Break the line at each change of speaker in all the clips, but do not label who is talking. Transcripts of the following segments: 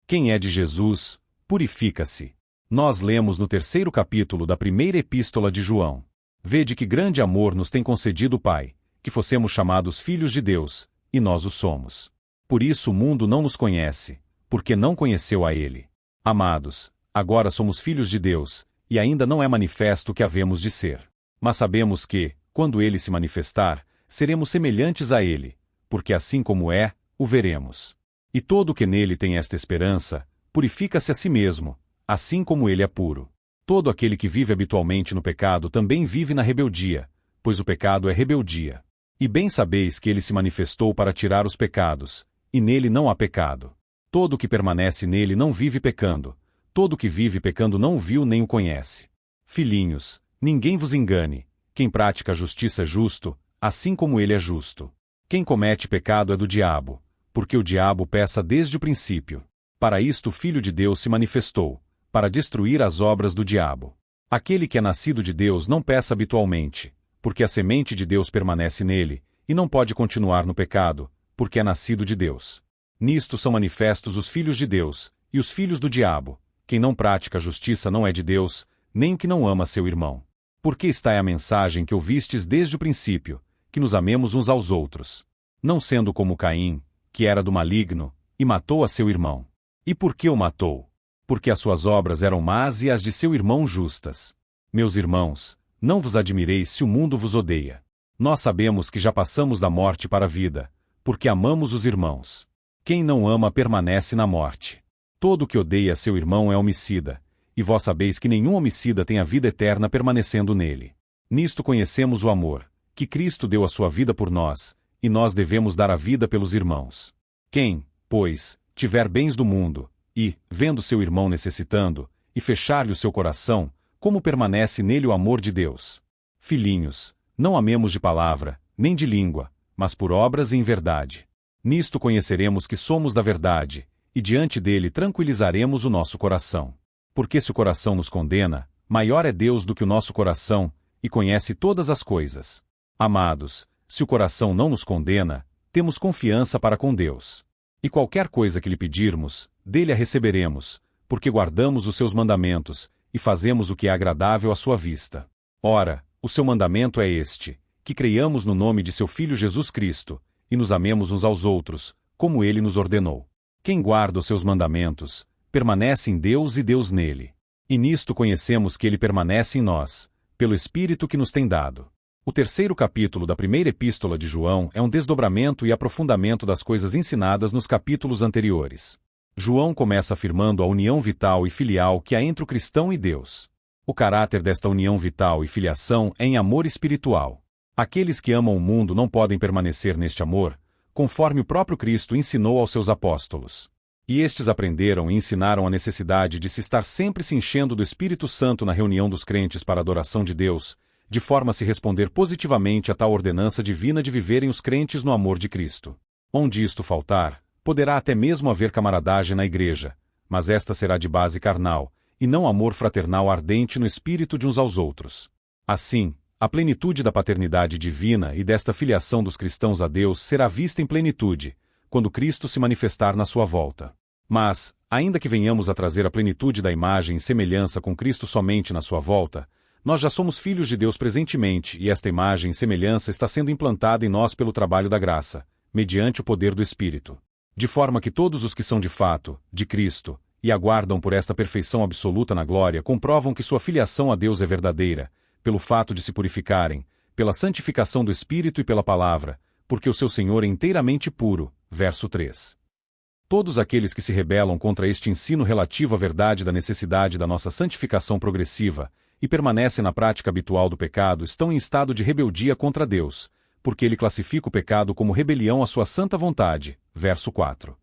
Quem é de Jesus, purifica-se. Nós lemos no 3º capítulo da primeira epístola de João. Vede que grande amor nos tem concedido o Pai, que fossemos chamados filhos de Deus, e nós o somos. Por isso o mundo não nos conhece, porque não conheceu a Ele. Amados, agora somos filhos de Deus, e ainda não é manifesto o que havemos de ser. Mas sabemos que, quando Ele se manifestar, seremos semelhantes a Ele, porque assim como é, o veremos. E todo o que nele tem esta esperança, purifica-se a si mesmo, assim como ele é puro. Todo aquele que vive habitualmente no pecado também vive na rebeldia, pois o pecado é rebeldia. E bem sabeis que ele se manifestou para tirar os pecados, e nele não há pecado. Todo o que permanece nele não vive pecando, todo o que vive pecando não o viu nem o conhece. Filhinhos, ninguém vos engane, quem pratica a justiça é justo, assim como ele é justo. Quem comete pecado é do diabo, porque o diabo peca desde o princípio. Para isto o Filho de Deus se manifestou, para destruir as obras do diabo. Aquele que é nascido de Deus não peca habitualmente, porque a semente de Deus permanece nele, e não pode continuar no pecado, porque é nascido de Deus. Nisto são manifestos os filhos de Deus, e os filhos do diabo. Quem não pratica a justiça não é de Deus, nem o que não ama seu irmão. Porque esta é a mensagem que ouvistes desde o princípio, que nos amemos uns aos outros. Não sendo como Caim, que era do maligno, e matou a seu irmão. E por que o matou? Porque as suas obras eram más e as de seu irmão justas. Meus irmãos, não vos admireis se o mundo vos odeia. Nós sabemos que já passamos da morte para a vida, porque amamos os irmãos. Quem não ama permanece na morte. Todo o que odeia seu irmão é homicida, e vós sabeis que nenhum homicida tem a vida eterna permanecendo nele. Nisto conhecemos o amor, que Cristo deu a sua vida por nós, e nós devemos dar a vida pelos irmãos. Quem, pois, tiver bens do mundo, e, vendo seu irmão necessitando, e fechar-lhe o seu coração, como permanece nele o amor de Deus? Filhinhos, não amemos de palavra, nem de língua, mas por obras e em verdade. Nisto conheceremos que somos da verdade, e diante dele tranquilizaremos o nosso coração. Porque se o coração nos condena, maior é Deus do que o nosso coração, e conhece todas as coisas. Amados, se o coração não nos condena, temos confiança para com Deus. E qualquer coisa que lhe pedirmos, dele a receberemos, porque guardamos os seus mandamentos, e fazemos o que é agradável à sua vista. Ora, o seu mandamento é este, que creiamos no nome de seu Filho Jesus Cristo, e nos amemos uns aos outros, como ele nos ordenou. Quem guarda os seus mandamentos, permanece em Deus e Deus nele. E nisto conhecemos que ele permanece em nós, pelo Espírito que nos tem dado. O 3º capítulo da primeira epístola de João é um desdobramento e aprofundamento das coisas ensinadas nos capítulos anteriores. João começa afirmando a união vital e filial que há entre o cristão e Deus. O caráter desta união vital e filiação é em amor espiritual. Aqueles que amam o mundo não podem permanecer neste amor, conforme o próprio Cristo ensinou aos seus apóstolos. E estes aprenderam e ensinaram a necessidade de se estar sempre se enchendo do Espírito Santo na reunião dos crentes para a adoração de Deus, de forma a se responder positivamente a tal ordenança divina de viverem os crentes no amor de Cristo. Onde isto faltar, poderá até mesmo haver camaradagem na igreja, mas esta será de base carnal, e não amor fraternal ardente no espírito de uns aos outros. Assim, a plenitude da paternidade divina e desta filiação dos cristãos a Deus será vista em plenitude, quando Cristo se manifestar na sua volta. Mas, ainda que venhamos a trazer a plenitude da imagem e semelhança com Cristo somente na sua volta, nós já somos filhos de Deus presentemente, e esta imagem e semelhança está sendo implantada em nós pelo trabalho da graça, mediante o poder do Espírito. De forma que todos os que são de fato, de Cristo, e aguardam por esta perfeição absoluta na glória, comprovam que sua filiação a Deus é verdadeira, pelo fato de se purificarem, pela santificação do Espírito e pela palavra, porque o seu Senhor é inteiramente puro. Verso 3. Todos aqueles que se rebelam contra este ensino relativo à verdade da necessidade da nossa santificação progressiva, e permanecem na prática habitual do pecado estão em estado de rebeldia contra Deus, porque ele classifica o pecado como rebelião à sua santa vontade. Verso 4.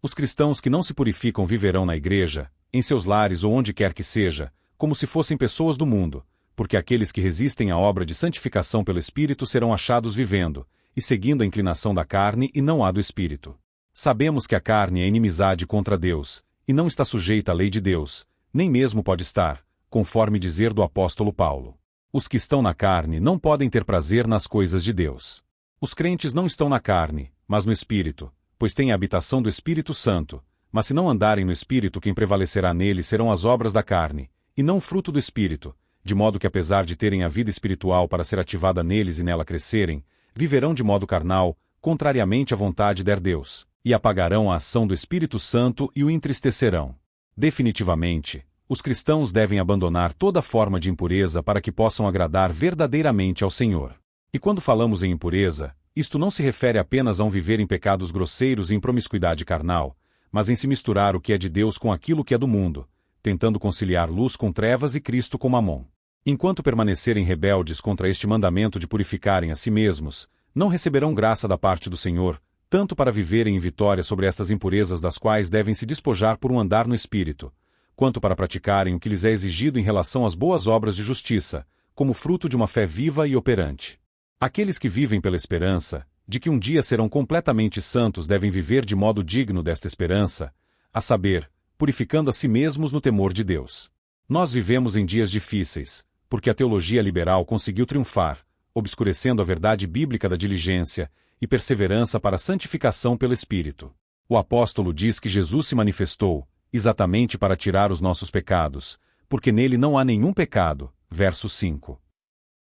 Os cristãos que não se purificam viverão na igreja, em seus lares ou onde quer que seja, como se fossem pessoas do mundo, porque aqueles que resistem à obra de santificação pelo Espírito serão achados vivendo, e seguindo a inclinação da carne e não a do Espírito. Sabemos que a carne é inimizade contra Deus, e não está sujeita à lei de Deus, nem mesmo pode estar, conforme dizer do apóstolo Paulo. Os que estão na carne não podem ter prazer nas coisas de Deus. Os crentes não estão na carne, mas no Espírito, pois têm a habitação do Espírito Santo, Mas se não andarem no Espírito, quem prevalecerá neles serão as obras da carne, e não o fruto do Espírito, de modo que apesar de terem a vida espiritual para ser ativada neles e nela crescerem, viverão de modo carnal, contrariamente à vontade de Deus, e apagarão a ação do Espírito Santo e o entristecerão. Definitivamente, os cristãos devem abandonar toda forma de impureza para que possam agradar verdadeiramente ao Senhor. E quando falamos em impureza, isto não se refere apenas a um viver em pecados grosseiros e em promiscuidade carnal, mas em se misturar o que é de Deus com aquilo que é do mundo, tentando conciliar luz com trevas e Cristo com Mamon. Enquanto permanecerem rebeldes contra este mandamento de purificarem a si mesmos, não receberão graça da parte do Senhor, tanto para viverem em vitória sobre estas impurezas das quais devem se despojar por um andar no Espírito, quanto para praticarem o que lhes é exigido em relação às boas obras de justiça, como fruto de uma fé viva e operante. Aqueles que vivem pela esperança, de que um dia serão completamente santos, devem viver de modo digno desta esperança, a saber, purificando a si mesmos no temor de Deus. Nós vivemos em dias difíceis, porque a teologia liberal conseguiu triunfar, obscurecendo a verdade bíblica da diligência e perseverança para a santificação pelo Espírito. O apóstolo diz que Jesus se manifestou, exatamente para tirar os nossos pecados, porque nele não há nenhum pecado. Verso 5.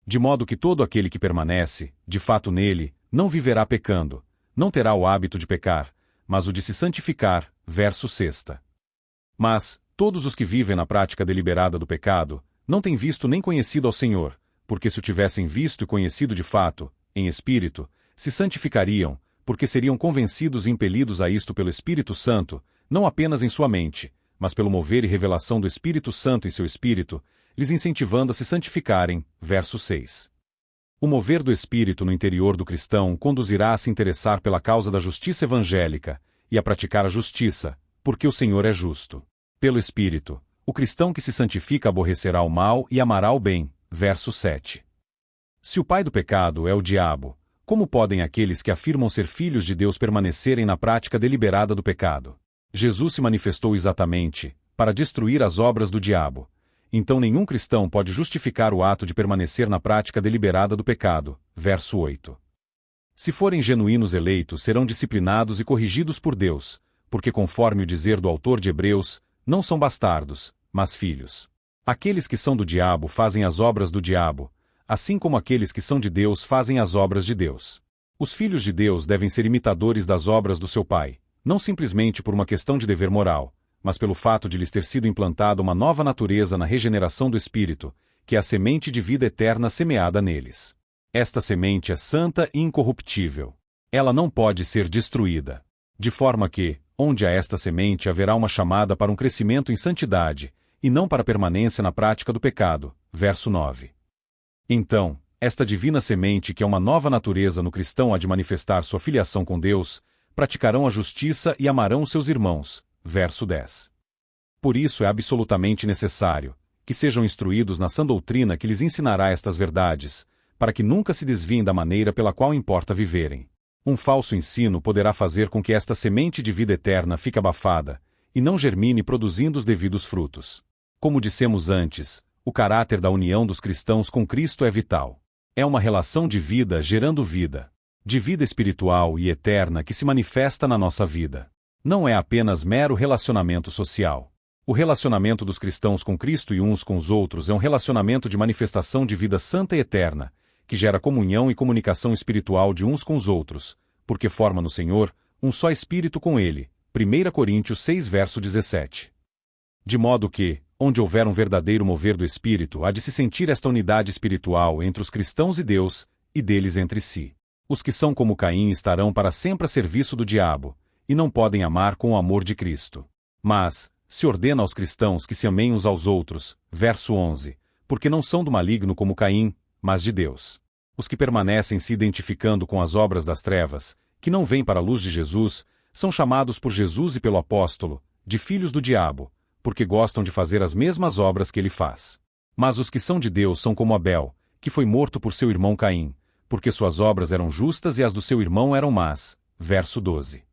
De modo que todo aquele que permanece, de fato nele, não viverá pecando, não terá o hábito de pecar, mas o de se santificar. Verso 6. Mas, todos os que vivem na prática deliberada do pecado, não têm visto nem conhecido ao Senhor, porque se o tivessem visto e conhecido de fato, em espírito, se santificariam, porque seriam convencidos e impelidos a isto pelo Espírito Santo, não apenas em sua mente, mas pelo mover e revelação do Espírito Santo em seu espírito, lhes incentivando a se santificarem. Verso 6. O mover do Espírito no interior do cristão conduzirá a se interessar pela causa da justiça evangélica, e a praticar a justiça, porque o Senhor é justo. Pelo Espírito, o cristão que se santifica aborrecerá o mal e amará o bem. Verso 7. Se o pai do pecado é o diabo, como podem aqueles que afirmam ser filhos de Deus permanecerem na prática deliberada do pecado? Jesus se manifestou exatamente para destruir as obras do diabo. Então nenhum cristão pode justificar o ato de permanecer na prática deliberada do pecado. Verso 8. Se forem genuínos eleitos, serão disciplinados e corrigidos por Deus, porque conforme o dizer do autor de Hebreus, não são bastardos, mas filhos. Aqueles que são do diabo fazem as obras do diabo, assim como aqueles que são de Deus fazem as obras de Deus. Os filhos de Deus devem ser imitadores das obras do seu Pai, não simplesmente por uma questão de dever moral, mas pelo fato de lhes ter sido implantada uma nova natureza na regeneração do Espírito, que é a semente de vida eterna semeada neles. Esta semente é santa e incorruptível. Ela não pode ser destruída. De forma que, onde há esta semente, haverá uma chamada para um crescimento em santidade, e não para permanência na prática do pecado. Verso 9. Então, esta divina semente, que é uma nova natureza no cristão, há de manifestar sua filiação com Deus, praticarão a justiça e amarão os seus irmãos. Verso 10. Por isso é absolutamente necessário que sejam instruídos na sã doutrina que lhes ensinará estas verdades, para que nunca se desviem da maneira pela qual importa viverem. Um falso ensino poderá fazer com que esta semente de vida eterna fique abafada, e não germine produzindo os devidos frutos. Como dissemos antes, o caráter da união dos cristãos com Cristo é vital. É uma relação de vida gerando vida, de vida espiritual e eterna que se manifesta na nossa vida. Não é apenas mero relacionamento social. O relacionamento dos cristãos com Cristo e uns com os outros é um relacionamento de manifestação de vida santa e eterna, que gera comunhão e comunicação espiritual de uns com os outros, porque forma no Senhor um só espírito com Ele. 1 Coríntios 6, verso 17. De modo que, onde houver um verdadeiro mover do Espírito, há de se sentir esta unidade espiritual entre os cristãos e Deus, e deles entre si. Os que são como Caim estarão para sempre a serviço do diabo, e não podem amar com o amor de Cristo. Mas, se ordena aos cristãos que se amem uns aos outros, verso 11, porque não são do maligno como Caim, mas de Deus. Os que permanecem se identificando com as obras das trevas, que não vêm para a luz de Jesus, são chamados por Jesus e pelo apóstolo, de filhos do diabo, porque gostam de fazer as mesmas obras que ele faz. Mas os que são de Deus são como Abel, que foi morto por seu irmão Caim, porque suas obras eram justas e as do seu irmão eram más. Verso 12.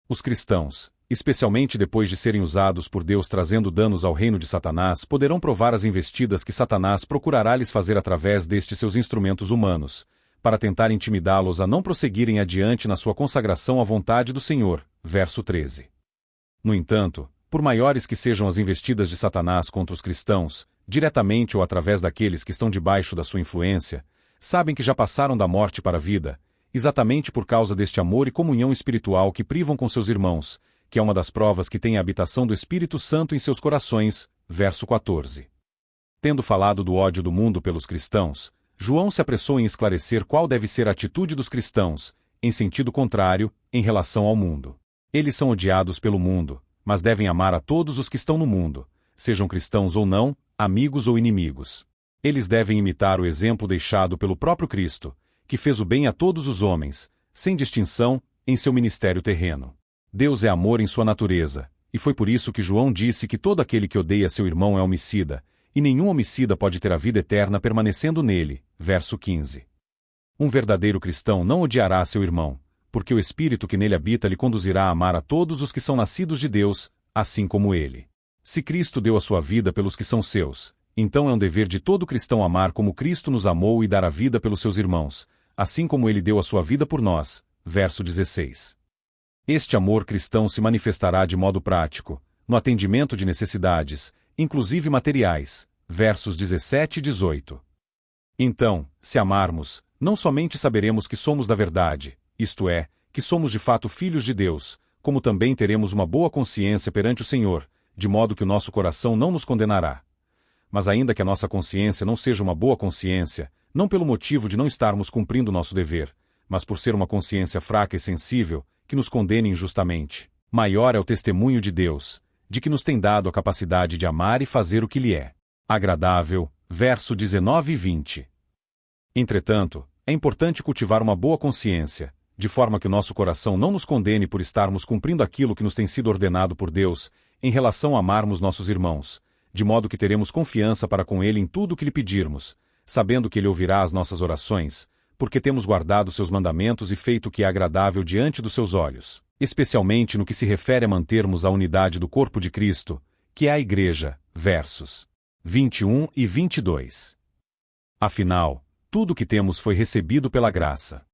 Os cristãos, especialmente depois de serem usados por Deus trazendo danos ao reino de Satanás, poderão provar as investidas que Satanás procurará lhes fazer através destes seus instrumentos humanos, para tentar intimidá-los a não prosseguirem adiante na sua consagração à vontade do Senhor. Verso 13. No entanto, por maiores que sejam as investidas de Satanás contra os cristãos, diretamente ou através daqueles que estão debaixo da sua influência, sabem que já passaram da morte para a vida, exatamente por causa deste amor e comunhão espiritual que privam com seus irmãos, que é uma das provas que tem a habitação do Espírito Santo em seus corações. Verso 14. Tendo falado do ódio do mundo pelos cristãos, João se apressou em esclarecer qual deve ser a atitude dos cristãos, em sentido contrário, em relação ao mundo. Eles são odiados pelo mundo, mas devem amar a todos os que estão no mundo, sejam cristãos ou não, amigos ou inimigos. Eles devem imitar o exemplo deixado pelo próprio Cristo, que fez o bem a todos os homens, sem distinção, em seu ministério terreno. Deus é amor em sua natureza, e foi por isso que João disse que todo aquele que odeia seu irmão é homicida, e nenhum homicida pode ter a vida eterna permanecendo nele. Verso 15. Um verdadeiro cristão não odiará seu irmão, porque o Espírito que nele habita lhe conduzirá a amar a todos os que são nascidos de Deus, assim como ele. Se Cristo deu a sua vida pelos que são seus, então é um dever de todo cristão amar como Cristo nos amou e dar a vida pelos seus irmãos, assim como ele deu a sua vida por nós. Verso 16. Este amor cristão se manifestará de modo prático, no atendimento de necessidades, inclusive materiais. Versos 17 e 18. Então, se amarmos, não somente saberemos que somos da verdade, isto é, que somos de fato filhos de Deus, como também teremos uma boa consciência perante o Senhor, de modo que o nosso coração não nos condenará. Mas ainda que a nossa consciência não seja uma boa consciência, não pelo motivo de não estarmos cumprindo nosso dever, mas por ser uma consciência fraca e sensível, que nos condene injustamente, maior é o testemunho de Deus, de que nos tem dado a capacidade de amar e fazer o que lhe é agradável. Verso 19 e 20. Entretanto, é importante cultivar uma boa consciência, de forma que o nosso coração não nos condene por estarmos cumprindo aquilo que nos tem sido ordenado por Deus, em relação a amarmos nossos irmãos, de modo que teremos confiança para com Ele em tudo o que lhe pedirmos, sabendo que Ele ouvirá as nossas orações, porque temos guardado seus mandamentos e feito o que é agradável diante dos seus olhos, especialmente no que se refere a mantermos a unidade do corpo de Cristo, que é a Igreja. Versos 21 e 22. Afinal, tudo o que temos foi recebido pela graça.